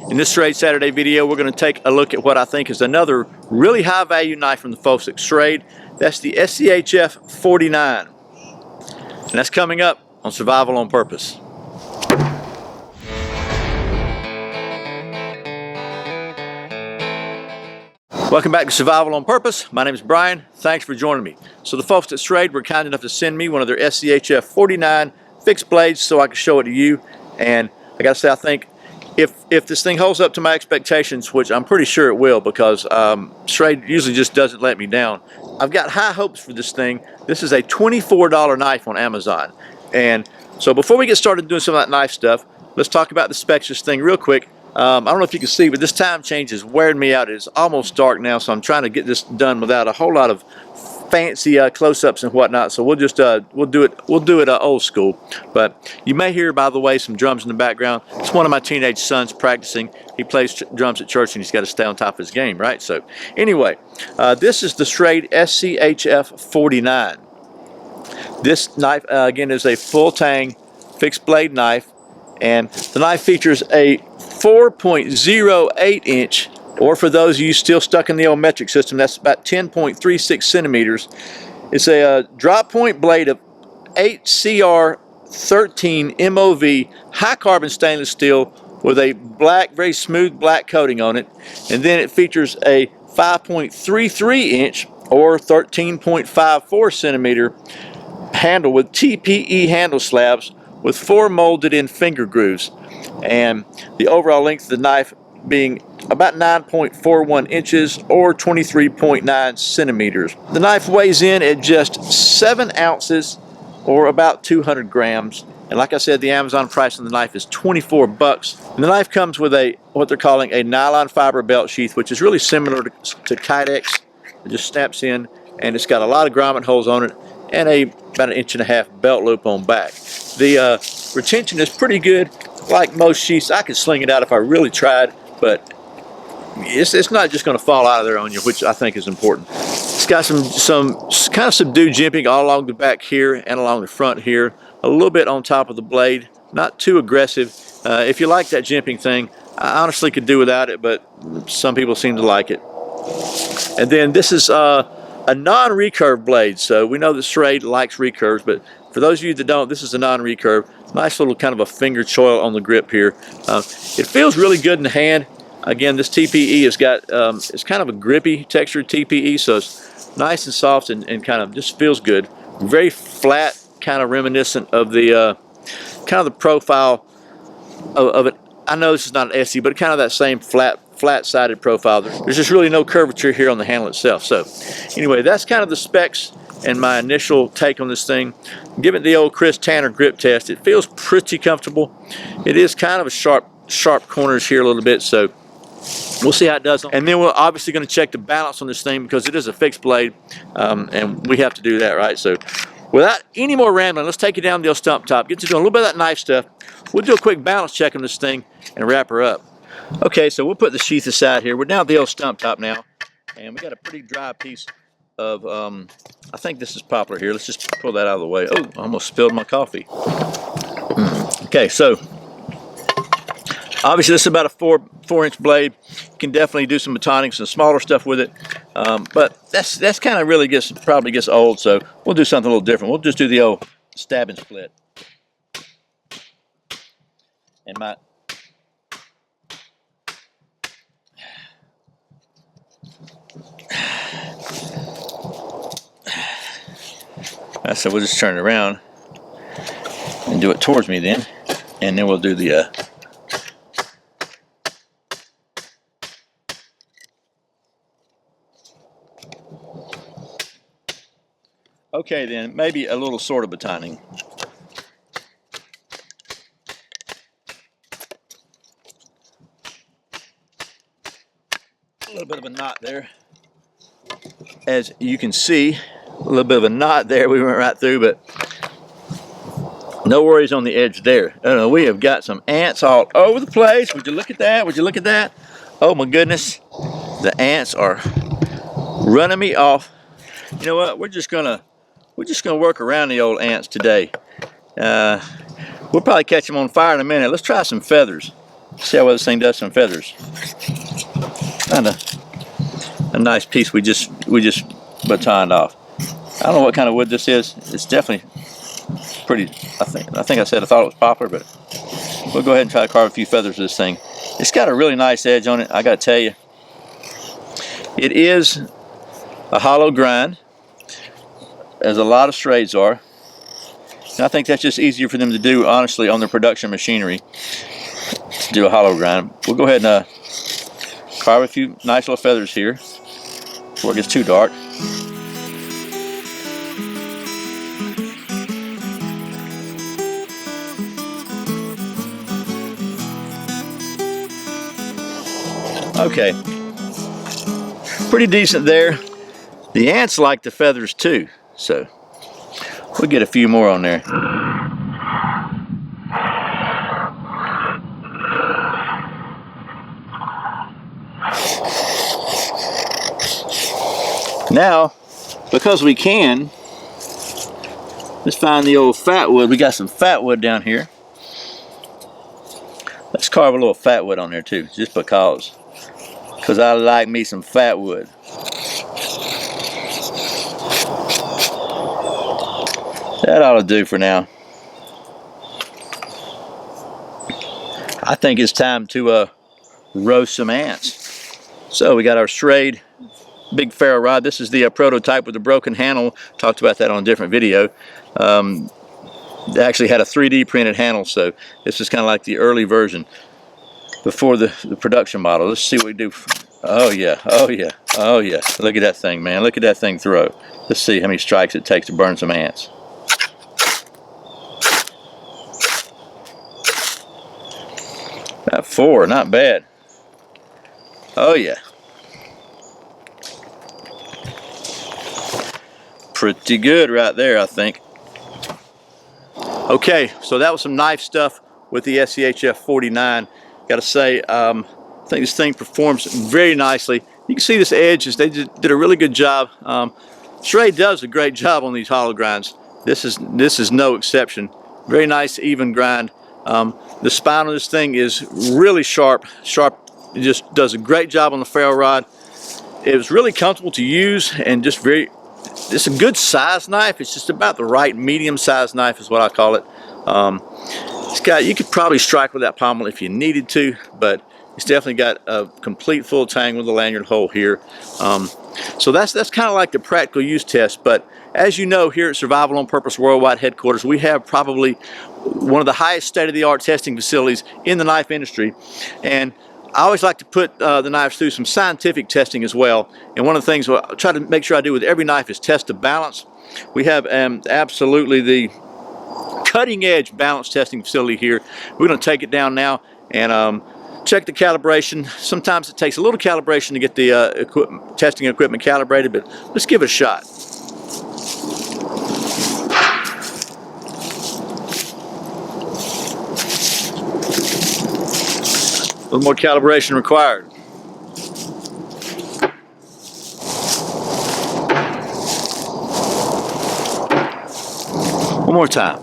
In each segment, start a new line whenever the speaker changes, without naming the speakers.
In this Schrade Saturday video, we're going to take a look at what I think is another really high value knife from the folks at Schrade. That's the SCHF49. And that's coming up on Survival on Purpose. Welcome back to Survival on Purpose. My name is Brian. Thanks for joining me. So the folks at Schrade were kind enough to send me one of their SCHF49 fixed blades so I could show it to you. And I gotta say, I think if this thing holds up to my expectations, which I'm pretty sure it will, because Schrade usually just doesn't let me down, I've got high hopes for this thing. This is a $24 knife on Amazon. And so before we get started doing some of that knife stuff, let's talk about the specs of this thing real quick. I don't know if you can see, but this time change is wearing me out. It's almost dark now, so I'm trying to get this done without a whole lot of fancy close-ups and whatnot. So we'll just we'll do it old school. But you may hear, by the way, some drums in the background. It's one of my teenage sons practicing. He plays drums at church, and he's got to stay on top of his game, right? So anyway, this is the Schrade SCHF49. This knife again is a full tang fixed blade knife, and the knife features a 4.08 inch, or for those of you still stuck in the old metric system, that's about 10.36 centimeters. It's a drop point blade of 8CR13 MOV high carbon stainless steel with a black, very smooth black coating on it. And then it features a 5.33 inch or 13.54 centimeter handle with TPE handle slabs with 4 molded in finger grooves, and the overall length of the knife being about 9.41 inches or 23.9 centimeters. The knife weighs in at just 7 ounces or about 200 grams. And like I said, the Amazon price on the knife is 24 bucks. And the knife comes with what they're calling a nylon fiber belt sheath, which is really similar to Kydex. It just snaps in, and it's got a lot of grommet holes on it and about 1.5 inch belt loop on back. The retention is pretty good. Like most sheaths, I could sling it out if I really tried, but it's not just going to fall out of there on you, which I think is important. It's got some kind of subdued jimping all along the back here and along the front here, a little bit on top of the blade, not too aggressive. If you like that jimping thing, I honestly could do without it, but some people seem to like it. And then this is a non-recurve blade, so we know that Schrade likes recurves, but for those of you that don't, this is a non-recurve. Nice little kind of a finger choil on the grip here. It feels really good in the hand. Again, this TPE has got, it's kind of a grippy textured TPE, so it's nice and soft and kind of just feels good. Very flat, kind of reminiscent of the kind of the profile of it. I know this is not an SE, but kind of that same flat-sided profile. There's just really no curvature here on the handle itself. So anyway, that's kind of the specs and my initial take on this thing. Give it the old Chris Tanner grip test. It feels pretty comfortable. It is kind of a sharp corners here a little bit, so we'll see how it does. And then we're obviously going to check the balance on this thing because it is a fixed blade, and we have to do that, right? So without any more rambling, let's take it down the old stump top, get to doing a little bit of that knife stuff. We'll do a quick balance check on this thing and wrap her up. Okay, so we'll put the sheath aside here. We're down at the old stump top now, and we got a pretty dry piece of, I think this is poplar here. Let's just pull that out of the way. Oh, I almost spilled my coffee. Okay, so obviously this is about a 4-inch blade. You can definitely do some batoning, some smaller stuff with it, but that's kind of really probably gets old, so we'll do something a little different. We'll just do the old stab and split. And so we'll just turn it around and do it towards me then, and then we'll do the okay, then maybe a little sort of batoning. A little bit of a knot there, as you can see. A little bit of a knot there we went right through, but no worries on the edge there. We have got some ants all over the place. Would you look at that? Would you look at that? Oh my goodness, the ants are running me off. You know what? We're just gonna work around the old ants today. We'll probably catch them on fire in a minute. Let's try some feathers. See how well this thing does some feathers. Kind of a nice piece we just batoned off. I don't know what kind of wood this is. It's definitely pretty. I think I said I thought it was poplar, but we'll go ahead and try to carve a few feathers of this thing. It's got a really nice edge on it, I gotta tell you. It is a hollow grind, as a lot of Schrades are. And I think that's just easier for them to do, honestly, on their production machinery, to do a hollow grind. We'll go ahead and carve a few nice little feathers here before it gets too dark. Okay, pretty decent there. The ants like the feathers too, so we'll get a few more on there. Now, because we can, let's find the old fat wood. We got some fat wood down here. Let's carve a little fat wood on there too, just because I like me some fat wood. That ought to do for now. I think it's time to roast some ants. So we got our Schrade big ferro rod. This is the prototype with the broken handle. Talked about that on a different video. They actually had a 3D printed handle, so this is kind of like the early version before the production model. Let's see what we do. Oh yeah, oh yeah, oh yeah. Look at that thing, man. Look at that thing throw. Let's see how many strikes it takes to burn some ants. About 4, not bad. Oh yeah. Pretty good right there, I think. Okay, so that was some knife stuff with the SCHF49. Gotta say, I think this thing performs very nicely. You can see this edge, they did a really good job. Schrade does a great job on these hollow grinds. This is no exception. Very nice, even grind. The spine of this thing is really sharp. It just does a great job on the ferro rod. It was really comfortable to use and just it's a good size knife. It's just about the right medium-sized knife is what I call it. You could probably strike with that pommel if you needed to, but it's definitely got a complete full tang with a lanyard hole here. So that's kind of like the practical use test. But as you know, here at Survival on Purpose Worldwide headquarters, we have probably one of the highest state-of-the-art testing facilities in the knife industry, and I always like to put the knives through some scientific testing as well. And one of the things I try to make sure I do with every knife is test the balance. We have absolutely the cutting edge balance testing facility here. We're going to take it down now and check the calibration. Sometimes it takes a little calibration to get the testing equipment calibrated, but let's give it a shot. A little more calibration required. One more time.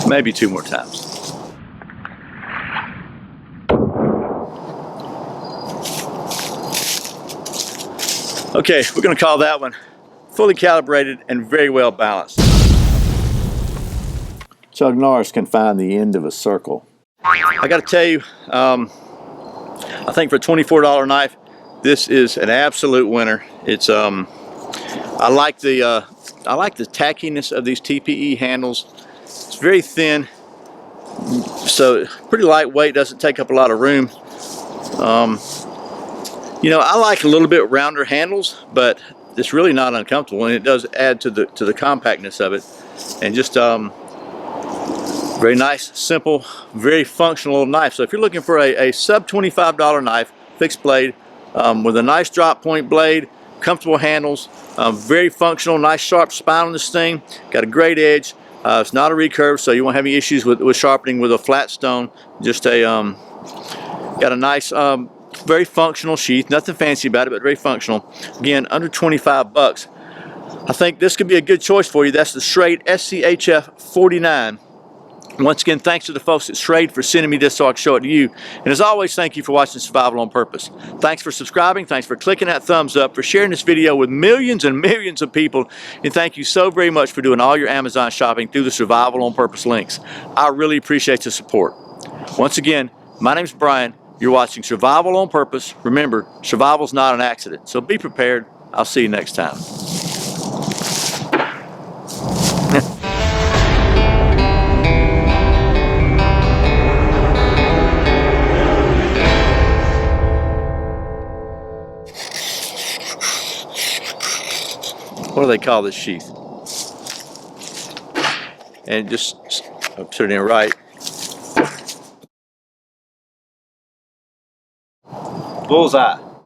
Maybe 2 more times. Okay, we're going to call that one fully calibrated and very well balanced. Chuck Norris can find the end of a circle. I got to tell you, I think for a $24 knife, this is an absolute winner. It's I like the tackiness of these TPE handles. It's very thin, so pretty lightweight. Doesn't take up a lot of room. You know, I like a little bit rounder handles, but it's really not uncomfortable, and it does add to the compactness of it, and just very nice, simple, very functional little knife. So if you're looking for a sub $25 knife, fixed blade, with a nice drop point blade, comfortable handles, very functional, nice sharp spine on this thing, got a great edge. It's not a recurve, so you won't have any issues with sharpening with a flat stone. Just got a nice, very functional sheath. Nothing fancy about it, but very functional. Again, under 25 bucks. I think this could be a good choice for you. That's the Schrade SCHF49. Once again, thanks to the folks at Schrade for sending me this so I can show it to you. And as always, thank you for watching Survival on Purpose. Thanks for subscribing. Thanks for clicking that thumbs up, for sharing this video with millions and millions of people. And thank you so very much for doing all your Amazon shopping through the Survival on Purpose links. I really appreciate the support. Once again, my name's Brian. You're watching Survival on Purpose. Remember, survival's not an accident. So be prepared. I'll see you next time. What do they call this sheath? And just put it in right. Bullseye.